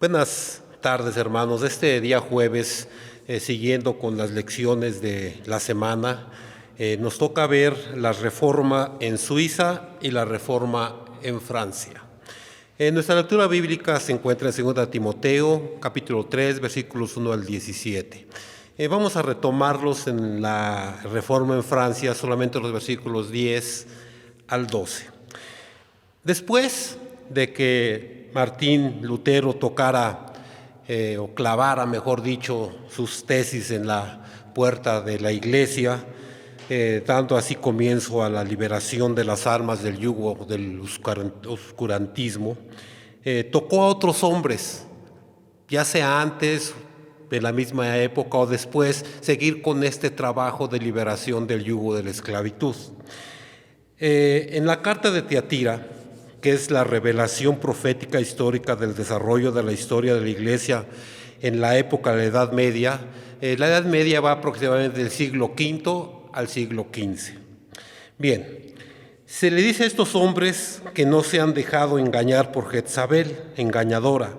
Buenas tardes, hermanos. Este día jueves, siguiendo con las lecciones de la semana, nos toca ver la reforma en Suiza y la reforma en Francia. Nuestra lectura bíblica se encuentra en 2 Timoteo, capítulo 3, versículos 1 al 17. Vamos a retomarlos en la reforma en Francia, solamente los versículos 10 al 12. Después de que Martín Lutero tocara o clavara, mejor dicho, sus tesis en la puerta de la iglesia, dando así comienzo a la liberación de las almas del yugo del oscurantismo, tocó a otros hombres, ya sea antes, en la misma época o después, seguir con este trabajo de liberación del yugo de la esclavitud. En la carta de Tiatira, que es la revelación profética histórica del desarrollo de la historia de la Iglesia en la época de la Edad Media. La Edad Media va aproximadamente del siglo V al siglo XV. Bien, se le dice a estos hombres que no se han dejado engañar por Jezabel, engañadora,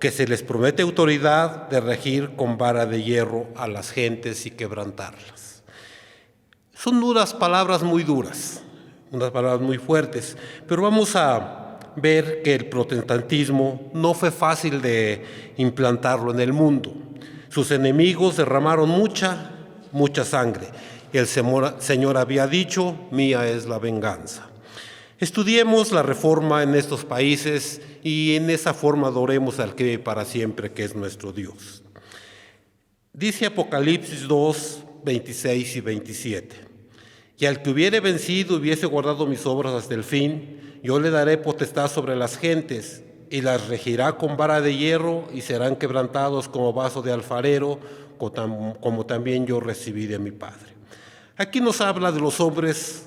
que se les promete autoridad de regir con vara de hierro a las gentes y quebrantarlas. Son unas palabras muy duras, unas palabras muy fuertes, pero vamos a ver que el protestantismo no fue fácil de implantarlo en el mundo. Sus enemigos derramaron mucha sangre. El Señor había dicho, mía es la venganza. Estudiemos la reforma en estos países y en esa forma adoremos al que vive para siempre, que es nuestro Dios. Dice Apocalipsis 2, 26 y 27. Y al que hubiere vencido y hubiese guardado mis obras hasta el fin, yo le daré potestad sobre las gentes, y las regirá con vara de hierro, y serán quebrantados como vaso de alfarero, como también yo recibí de mi Padre. Aquí nos habla de los hombres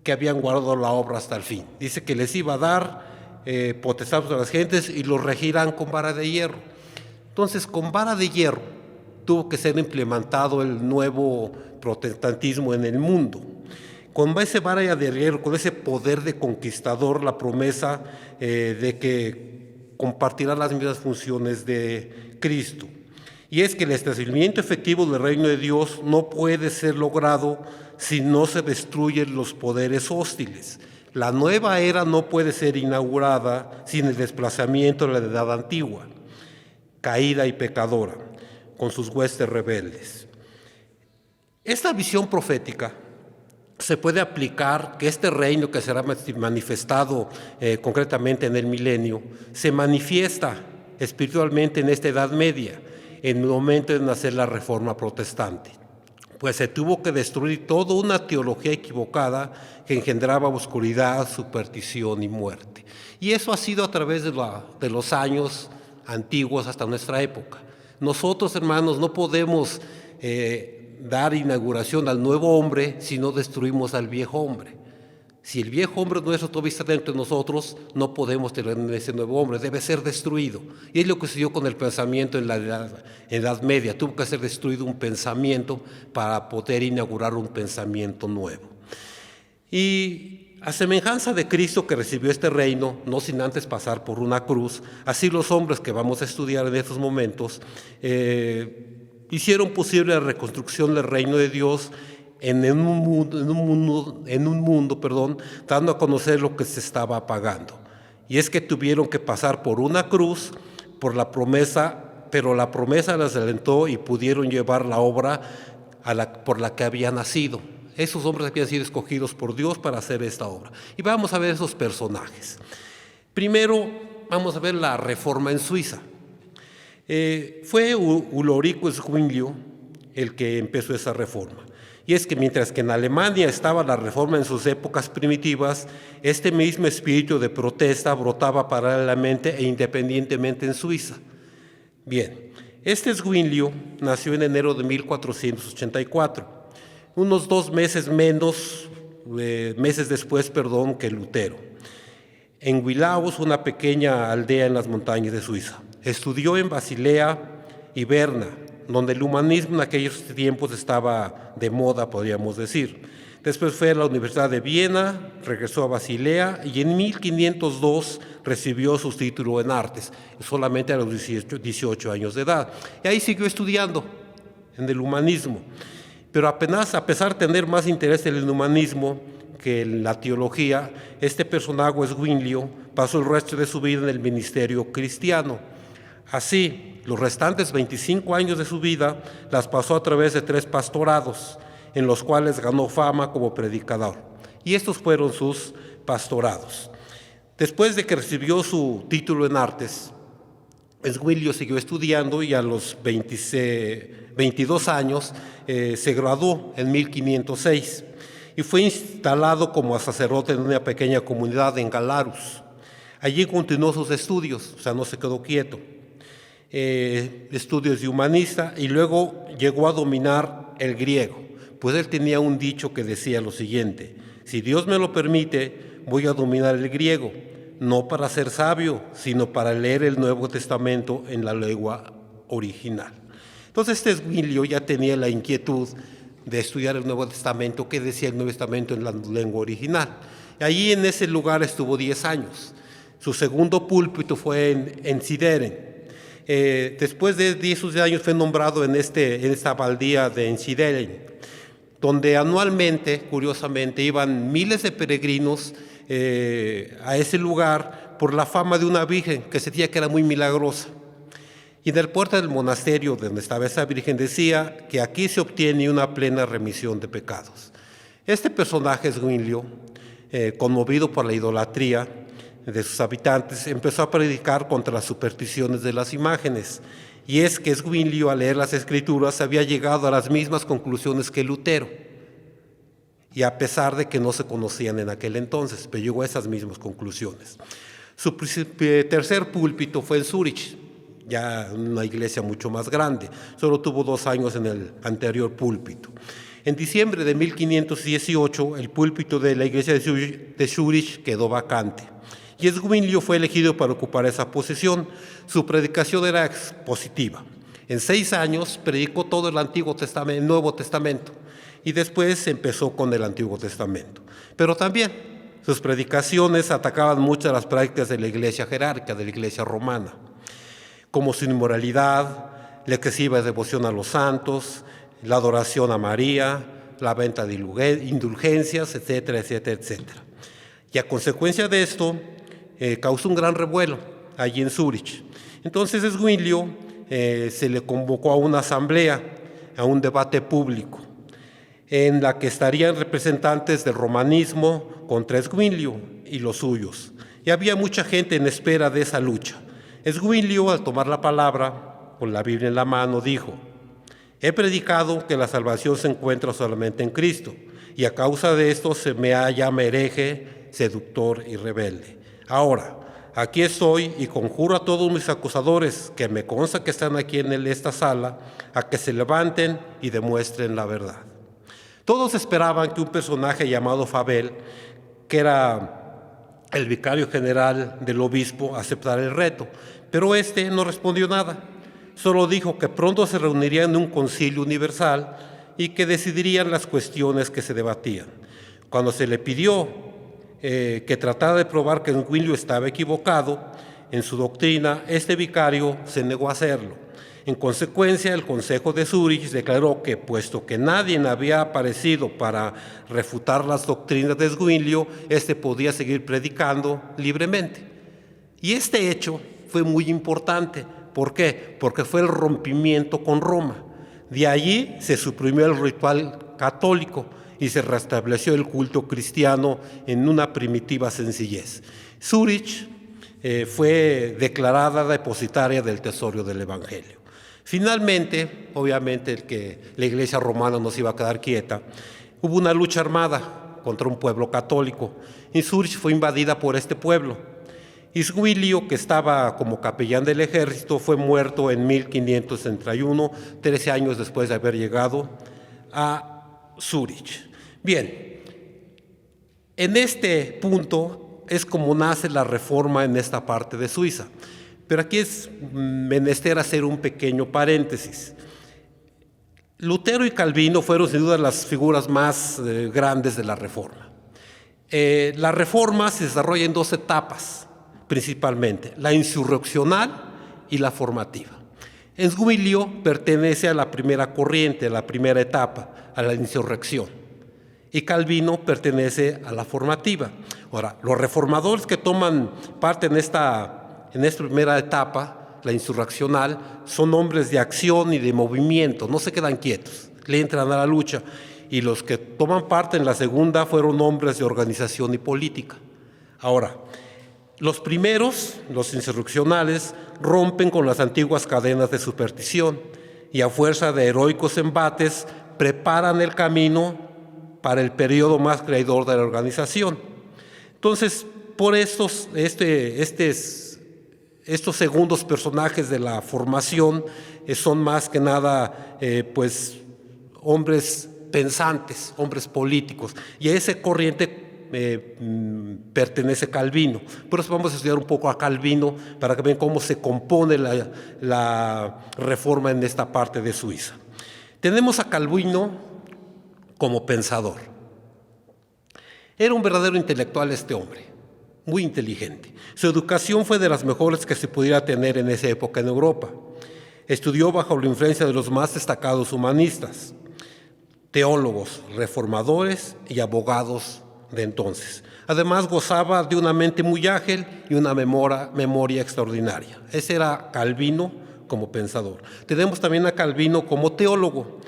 que habían guardado la obra hasta el fin. Dice que les iba a dar potestad sobre las gentes y los regirán con vara de hierro. Entonces, con vara de hierro tuvo que ser implementado el nuevo protestantismo en el mundo. Con ese vara de hierro, con ese poder de conquistador, la promesa de que compartirá las mismas funciones de Cristo. Y es que el establecimiento efectivo del reino de Dios no puede ser logrado si no se destruyen los poderes hostiles. La nueva era no puede ser inaugurada sin el desplazamiento de la edad antigua, caída y pecadora, con sus huestes rebeldes. Esta visión profética se puede aplicar que este reino que será manifestado concretamente en el milenio, se manifiesta espiritualmente en esta Edad Media, en el momento de nacer la Reforma Protestante. Pues se tuvo que destruir toda una teología equivocada que engendraba oscuridad, superstición y muerte. Y eso ha sido a través de los años antiguos hasta nuestra época. Nosotros, hermanos, no podemos dar inauguración al nuevo hombre si no destruimos al viejo hombre. Si el viejo hombre nuestro todavía está dentro de nosotros, no podemos tener ese nuevo hombre, debe ser destruido. Y es lo que sucedió con el pensamiento en la Edad Media. Tuvo que ser destruido un pensamiento para poder inaugurar un pensamiento nuevo. Y a semejanza de Cristo que recibió este reino, no sin antes pasar por una cruz, así los hombres que vamos a estudiar en estos momentos hicieron posible la reconstrucción del reino de Dios en un mundo, dando a conocer lo que se estaba apagando. Y es que tuvieron que pasar por una cruz, por la promesa, pero la promesa las alentó y pudieron llevar la obra por la que había nacido. Esos hombres habían sido escogidos por Dios para hacer esta obra. Y vamos a ver esos personajes. Primero, vamos a ver la reforma en Suiza. Fue Ulrico Zwinglio el que empezó esa reforma. Y es que mientras que en Alemania estaba la reforma en sus épocas primitivas, este mismo espíritu de protesta brotaba paralelamente e independientemente en Suiza. Bien, este Zwinglio nació en enero de 1484, unos 2 meses después que Lutero, en Wilaus, una pequeña aldea en las montañas de Suiza. Estudió en Basilea y Berna, donde el humanismo en aquellos tiempos estaba de moda, podríamos decir. Después fue a la Universidad de Viena, regresó a Basilea y en 1502 recibió su título en artes, solamente a los 18 años de edad. Y ahí siguió estudiando en el humanismo. Pero a pesar de tener más interés en el humanismo que en la teología, este personaje Zwinglio pasó el resto de su vida en el ministerio cristiano. Así, los restantes 25 años de su vida las pasó a través de 3 pastorados, en los cuales ganó fama como predicador. Y estos fueron sus pastorados. Después de que recibió su título en artes, Zwinglio siguió estudiando y a los 22 años se graduó en 1506 y fue instalado como sacerdote en una pequeña comunidad en Galarus. Allí continuó sus estudios, o sea, no se quedó quieto. Estudios de humanista y luego llegó a dominar el griego, pues él tenía un dicho que decía lo siguiente: si Dios me lo permite, voy a dominar el griego, no para ser sabio, sino para leer el Nuevo Testamento en la lengua original. Entonces Zwinglio ya tenía la inquietud de estudiar el Nuevo Testamento, qué decía el Nuevo Testamento en la lengua original. Y allí en ese lugar estuvo 10 años. Su segundo púlpito fue en Sideren. Después de 10 años fue nombrado en esta abadía de Ensideren, donde anualmente, curiosamente, iban miles de peregrinos a ese lugar por la fama de una virgen que se decía que era muy milagrosa. Y en el puerta del monasterio donde estaba esa virgen decía que aquí se obtiene una plena remisión de pecados. Este personaje, Zwinglio, conmovido por la idolatría de sus habitantes, empezó a predicar contra las supersticiones de las imágenes. Y es que Zwinglio, al leer las Escrituras, había llegado a las mismas conclusiones que Lutero. Y a pesar de que no se conocían en aquel entonces, pero llegó a esas mismas conclusiones. Su tercer púlpito fue en Zúrich, ya una iglesia mucho más grande. Solo tuvo 2 años en el anterior púlpito. En diciembre de 1518, el púlpito de la iglesia de Zúrich quedó vacante. Y Zwinglio fue elegido para ocupar esa posición. Su predicación era expositiva. En 6 años predicó todo el Nuevo Testamento. Y después empezó con el Antiguo Testamento. Pero también sus predicaciones atacaban muchas de las prácticas de la iglesia jerárquica, de la iglesia romana, como su inmoralidad, la excesiva devoción a los santos, la adoración a María, la venta de indulgencias, etcétera, etcétera, etcétera. Y a consecuencia de esto, causó un gran revuelo allí en Zúrich. Entonces Zwinglio se le convocó a una asamblea, a un debate público, en la que estarían representantes del romanismo contra Zwinglio y los suyos. Y había mucha gente en espera de esa lucha. Zwinglio, al tomar la palabra, con la Biblia en la mano, dijo: he predicado que la salvación se encuentra solamente en Cristo, y a causa de esto se me llama hereje, seductor y rebelde. Ahora, aquí estoy y conjuro a todos mis acusadores, que me consta que están aquí en esta sala, a que se levanten y demuestren la verdad. Todos esperaban que un personaje llamado Fabel, que era el vicario general del obispo, aceptara el reto, pero este no respondió nada. Solo dijo que pronto se reunirían en un concilio universal y que decidirían las cuestiones que se debatían. Cuando se le pidió que tratara de probar que Zwinglio estaba equivocado en su doctrina, este vicario se negó a hacerlo. En consecuencia, el Consejo de Zúrich declaró que, puesto que nadie había aparecido para refutar las doctrinas de Zwinglio, este podía seguir predicando libremente. Y este hecho fue muy importante. ¿Por qué? Porque fue el rompimiento con Roma. De allí se suprimió el ritual católico y se restableció el culto cristiano en una primitiva sencillez. Zúrich fue declarada depositaria del tesoro del Evangelio. Finalmente, obviamente, que la iglesia romana no se iba a quedar quieta, hubo una lucha armada contra un pueblo católico y Zúrich fue invadida por este pueblo. Y Zwinglio, que estaba como capellán del ejército, fue muerto en 1531, 13 años después de haber llegado a Zúrich. Bien, en este punto es como nace la reforma en esta parte de Suiza. Pero aquí es menester hacer un pequeño paréntesis. Lutero y Calvino fueron sin duda las figuras más grandes de la Reforma. La Reforma se desarrolla en 2 etapas. principalmente, la insurreccional y la formativa. Zwinglio pertenece a la primera corriente, a la primera etapa, a la insurrección, y Calvino pertenece a la formativa. Ahora, los reformadores que toman parte en esta primera etapa, la insurreccional, son hombres de acción y de movimiento, no se quedan quietos, le entran a la lucha. Y los que toman parte en la segunda fueron hombres de organización y política. Ahora, los primeros, los insurreccionales, rompen con las antiguas cadenas de superstición y a fuerza de heroicos embates preparan el camino para el periodo más creador de la organización. Entonces, por estos segundos personajes de la formación son más que nada pues hombres pensantes, hombres políticos, y a esa corriente pertenece Calvino. Por eso vamos a estudiar un poco a Calvino para que vean cómo se compone la reforma en esta parte de Suiza. Tenemos a Calvino como pensador. Era un verdadero intelectual este hombre, muy inteligente. Su educación fue de las mejores que se pudiera tener en esa época en Europa. Estudió bajo la influencia de los más destacados humanistas, teólogos, reformadores y abogados de entonces. Además, gozaba de una mente muy ágil y una memoria extraordinaria. Ese era Calvino como pensador. Tenemos también a Calvino como teólogo.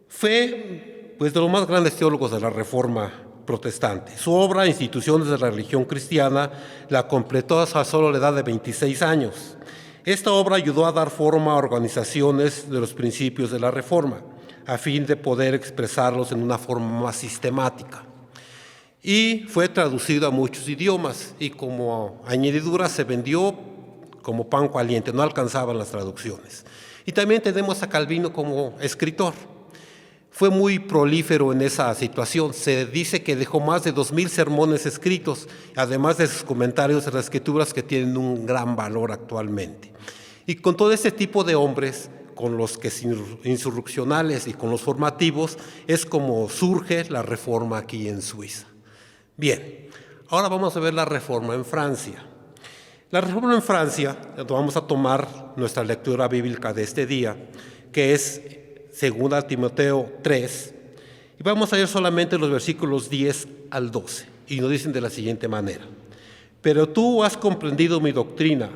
Fue pues, de los más grandes teólogos de la Reforma protestante. Su obra, Instituciones de la Religión Cristiana, la completó a solo la edad de 26 años. Esta obra ayudó a dar forma a organizaciones de los principios de la Reforma, a fin de poder expresarlos en una forma más sistemática. Y fue traducido a muchos idiomas y como añadidura se vendió como pan caliente, no alcanzaban las traducciones. Y también tenemos a Calvino como escritor. Fue muy prolífero en esa situación. Se dice que dejó más de 2,000 sermones escritos, además de sus comentarios de las escrituras que tienen un gran valor actualmente. Y con todo este tipo de hombres, con los que insurreccionales y con los formativos, es como surge la reforma aquí en Suiza. Bien, ahora vamos a ver la reforma en Francia. La reforma en Francia, vamos a tomar nuestra lectura bíblica de este día, que es 2 Timoteo 3, y vamos a leer solamente los versículos 10 al 12, y nos dicen de la siguiente manera: pero tú has comprendido mi doctrina,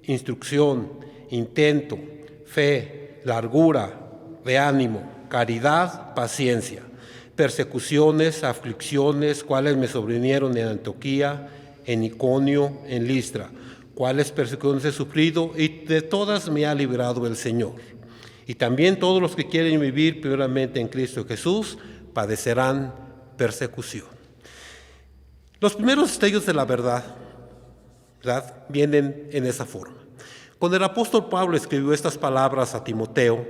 instrucción, intento, fe, largura de ánimo, caridad, paciencia, persecuciones, aflicciones, cuales me sobrevinieron en Antioquía, en Iconio, en Listra, cuales persecuciones he sufrido, y de todas me ha librado el Señor. Y también todos los que quieren vivir primeramente en Cristo Jesús padecerán persecución. Los primeros destellos de la verdad vienen en esa forma. Cuando el apóstol Pablo escribió estas palabras a Timoteo,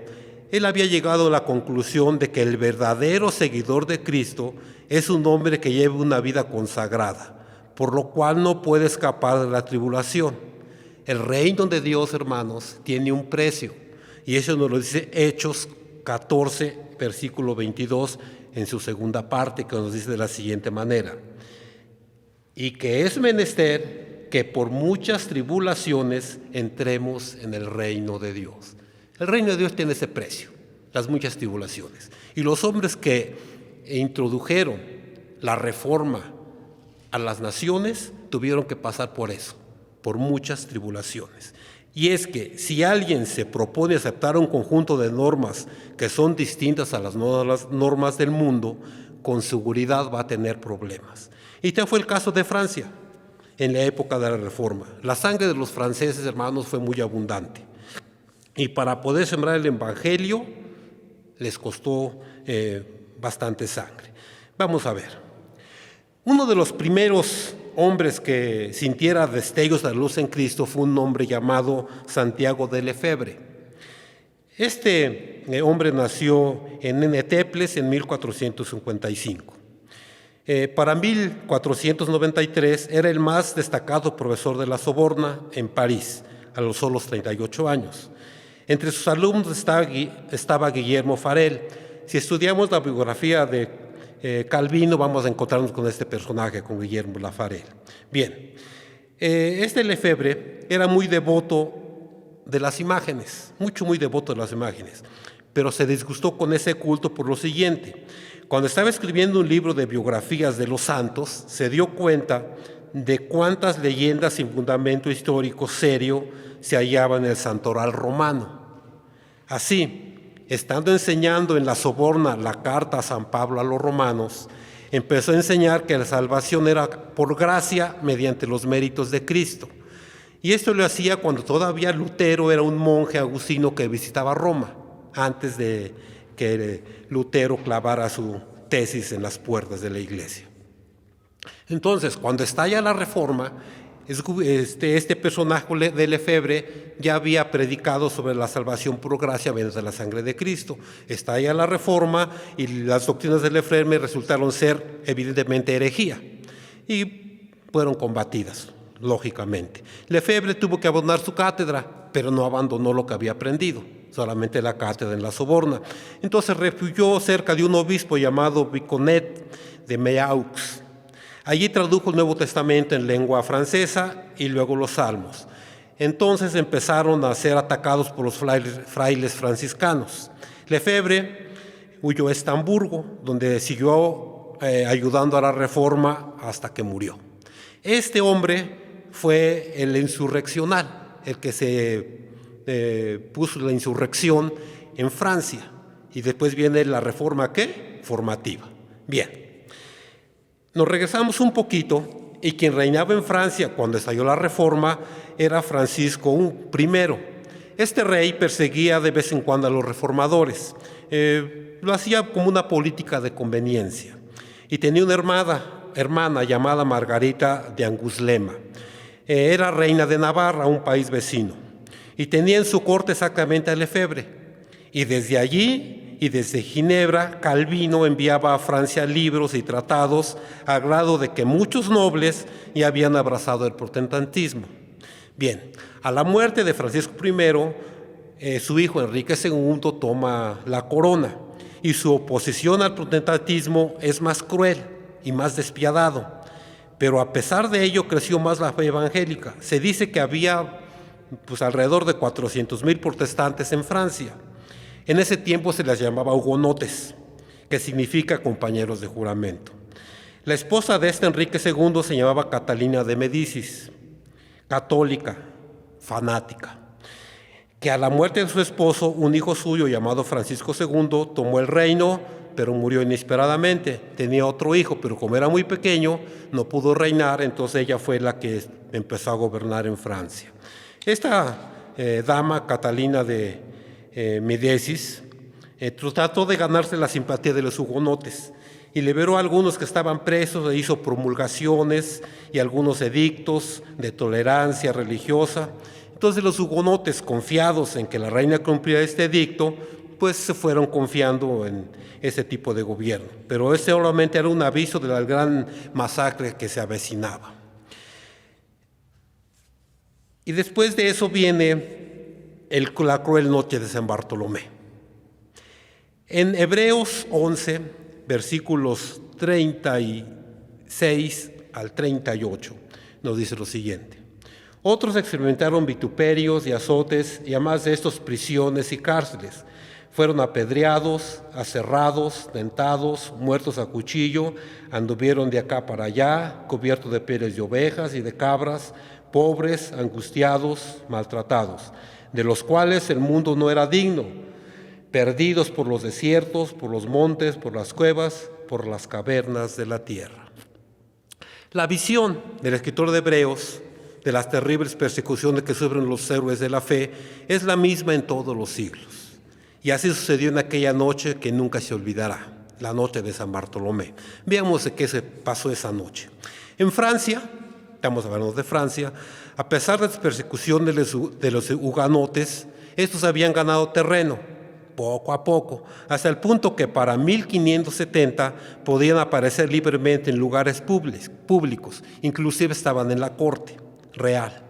él había llegado a la conclusión de que el verdadero seguidor de Cristo es un hombre que lleve una vida consagrada, por lo cual no puede escapar de la tribulación. El reino de Dios, hermanos, tiene un precio, y eso nos lo dice Hechos 14, versículo 22, en su segunda parte, que nos dice de la siguiente manera: y que es menester que por muchas tribulaciones entremos en el reino de Dios. El reino de Dios tiene ese precio, las muchas tribulaciones. Y los hombres que introdujeron la reforma a las naciones tuvieron que pasar por eso, por muchas tribulaciones. Y es que si alguien se propone aceptar un conjunto de normas que son distintas a las normas del mundo, con seguridad va a tener problemas. Y este fue el caso de Francia en la época de la Reforma. La sangre de los franceses, hermanos, fue muy abundante. Y para poder sembrar el evangelio les costó bastante sangre. Vamos a ver. Uno de los primeros hombres que sintiera destellos de la luz en Cristo fue un hombre llamado Santiago de Lefebvre. Este hombre nació en Néteples en 1455. Para 1493 era el más destacado profesor de la Sorbona en París, a los solos 38 años. Entre sus alumnos estaba Guillermo Farel. Si estudiamos la biografía de Calvino, vamos a encontrarnos con este personaje, con Guillermo Farel. Bien, Este Lefebvre era muy devoto de las imágenes, muy devoto de las imágenes, pero se disgustó con ese culto por lo siguiente. Cuando estaba escribiendo un libro de biografías de los santos, se dio cuenta de cuántas leyendas sin fundamento histórico serio se hallaban en el santoral romano. Así, estando enseñando en la Soborna la carta a San Pablo a los romanos, empezó a enseñar que la salvación era por gracia mediante los méritos de Cristo. Y esto lo hacía cuando todavía Lutero era un monje agustino que visitaba Roma, antes de que Lutero clavara su tesis en las puertas de la iglesia. Entonces, cuando estalla la Reforma, este personaje de Lefebvre ya había predicado sobre la salvación por gracia mediante la sangre de Cristo. Estalla la Reforma y las doctrinas de Lefebvre resultaron ser evidentemente herejía y fueron combatidas, lógicamente. Lefebvre tuvo que abandonar su cátedra, pero no abandonó lo que había aprendido, solamente la cátedra en la Soborna. Entonces refugió cerca de un obispo llamado Viconet de Meaux. Allí tradujo el Nuevo Testamento en lengua francesa y luego los Salmos. Entonces empezaron a ser atacados por los frailes franciscanos. Lefebvre huyó a Estamburgo, donde siguió ayudando a la Reforma hasta que murió. Este hombre fue el insurreccional, el que se puso la insurrección en Francia. Y después viene la Reforma, ¿qué? Formativa. Bien. Nos regresamos un poquito y quien reinaba en Francia cuando estalló la Reforma era Francisco I. Este rey perseguía de vez en cuando a los reformadores. Lo hacía como una política de conveniencia. Y tenía una hermana llamada Margarita de Angoulême. Era reina de Navarra, un país vecino. Y tenía en su corte exactamente a Lefebvre. Y desde allí y desde Ginebra, Calvino enviaba a Francia libros y tratados a grado de que muchos nobles ya habían abrazado el protestantismo. Bien, a la muerte de Francisco I, su hijo Enrique II toma la corona y su oposición al protestantismo es más cruel y más despiadado. Pero a pesar de ello creció más la fe evangélica. Se dice que había alrededor de 400,000 protestantes en Francia. En ese tiempo se les llamaba hugonotes, que significa compañeros de juramento. La esposa de este Enrique II se llamaba Catalina de Médicis, católica, fanática, que a la muerte de su esposo, un hijo suyo llamado Francisco II tomó el reino, pero murió inesperadamente. Tenía otro hijo, pero como era muy pequeño, no pudo reinar, entonces ella fue la que empezó a gobernar en Francia. Esta dama, Catalina de Médicis, trató de ganarse la simpatía de los hugonotes y liberó a algunos que estaban presos e hizo promulgaciones y algunos edictos de tolerancia religiosa. Entonces los hugonotes, confiados en que la reina cumplía este edicto, pues se fueron confiando en ese tipo de gobierno. Pero ese solamente era un aviso de la gran masacre que se avecinaba. Y después de eso viene la cruel noche de San Bartolomé. En Hebreos 11, versículos 36 al 38, nos dice lo siguiente. Otros experimentaron vituperios y azotes, y además de estos prisiones y cárceles. Fueron apedreados, aserrados, tentados, muertos a cuchillo, anduvieron de acá para allá, cubiertos de pieles de ovejas y de cabras, pobres, angustiados, maltratados, de los cuales el mundo no era digno, perdidos por los desiertos, por los montes, por las cuevas, por las cavernas de la tierra. La visión del escritor de Hebreos de las terribles persecuciones que sufren los héroes de la fe es la misma en todos los siglos. Y así sucedió en aquella noche que nunca se olvidará, la noche de San Bartolomé. Veamos de qué se pasó esa noche. En Francia, estamos hablando de Francia, a pesar de las persecuciones de los hugonotes, estos habían ganado terreno, poco a poco, hasta el punto que para 1570 podían aparecer libremente en lugares públicos, inclusive estaban en la corte real.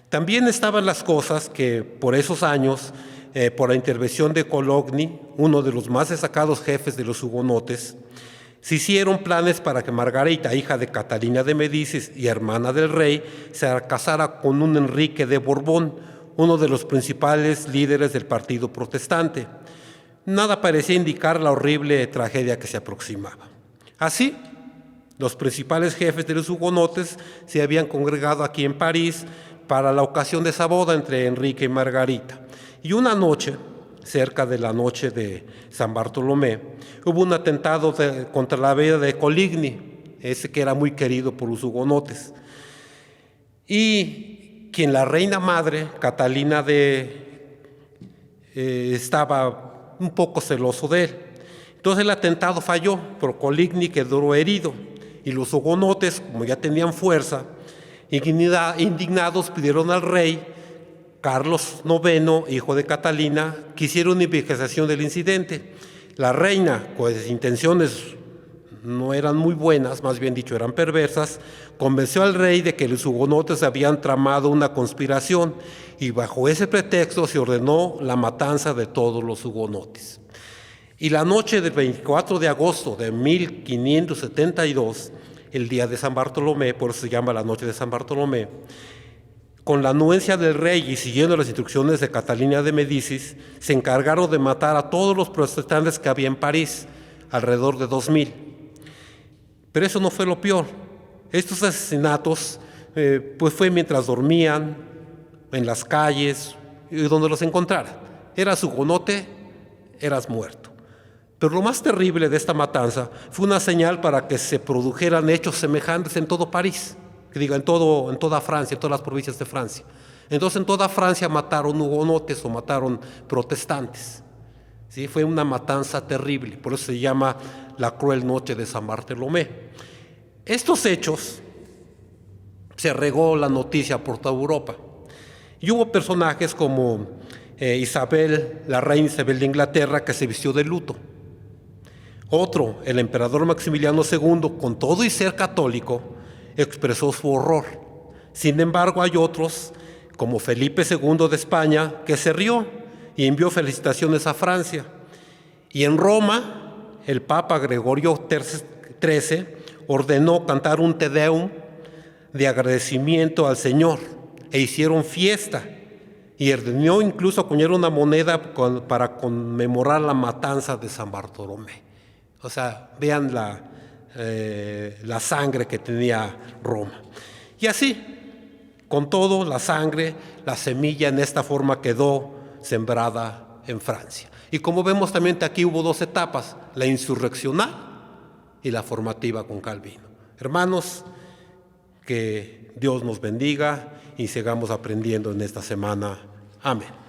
También estaban las cosas que por esos años, por la intervención de Coligny, uno de los más destacados jefes de los hugonotes, Se hicieron planes para que Margarita, hija de Catalina de Médicis y hermana del rey, se casara con un Enrique de Borbón, uno de los principales líderes del partido protestante. Nada parecía indicar la horrible tragedia que se aproximaba. Así, los principales jefes de los hugonotes se habían congregado aquí en París para la ocasión de esa boda entre Enrique y Margarita. Y una noche, cerca de la noche de San Bartolomé, hubo un atentado contra la vida de Coligny, ese que era muy querido por los hugonotes. Y quien la reina madre, Catalina estaba un poco celoso de él. Entonces el atentado falló, pero Coligny quedó herido. Y los hugonotes, como ya tenían fuerza, indignados pidieron al rey Carlos IX, hijo de Catalina, que hiciera una investigación del incidente. La reina, cuyas intenciones no eran muy buenas, más bien dicho eran perversas, convenció al rey de que los hugonotes habían tramado una conspiración y bajo ese pretexto se ordenó la matanza de todos los hugonotes. Y la noche del 24 de agosto de 1572, el día de San Bartolomé, por eso se llama la noche de San Bartolomé, con la anuencia del rey y siguiendo las instrucciones de Catalina de Médicis, se encargaron de matar a todos los protestantes que había en París, alrededor de 2000. Pero eso no fue lo peor. Estos asesinatos pues fue mientras dormían, en las calles, y donde los encontrara. Eras hugonote, eras muerto. Pero lo más terrible de esta matanza fue una señal para que se produjeran hechos semejantes en todo París, en toda Francia, en todas las provincias de Francia. Entonces en toda Francia mataron hugonotes o mataron protestantes. ¿Sí? Fue una matanza terrible, por eso se llama la cruel noche de San Bartolomé. Estos hechos se regó la noticia por toda Europa. Y hubo personajes como Isabel, la reina Isabel de Inglaterra, que se vistió de luto. Otro, el emperador Maximiliano II, con todo y ser católico, expresó su horror. Sin embargo, hay otros, como Felipe II de España, que se rió y envió felicitaciones a Francia. Y en Roma, el Papa Gregorio XIII ordenó cantar un Te Deum de agradecimiento al Señor e hicieron fiesta y ordenó incluso acuñar una moneda para conmemorar la matanza de San Bartolomé. O sea, vean la sangre que tenía Roma. Y así, con todo, la sangre, la semilla en esta forma quedó sembrada en Francia. Y como vemos también aquí hubo dos etapas, la insurreccional y la formativa con Calvino. Hermanos, que Dios nos bendiga y sigamos aprendiendo en esta semana. Amén.